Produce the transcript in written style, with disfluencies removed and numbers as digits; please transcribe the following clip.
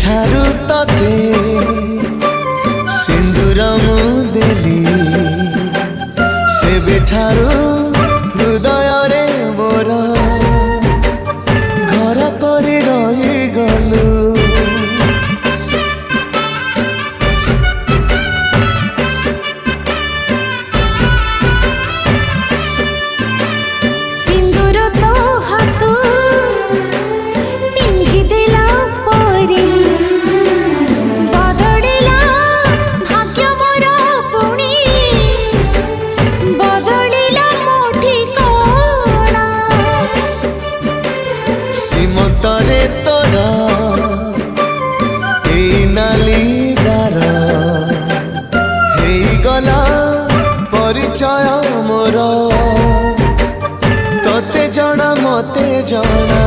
जेबेठारु तते सिंदूर मु देली सेबेठारु हृदय रे मोर घर करे रही गलु। सीमतरे तोरा ए नाली गार हेई गला परिचय मोर तोते जना मते जना।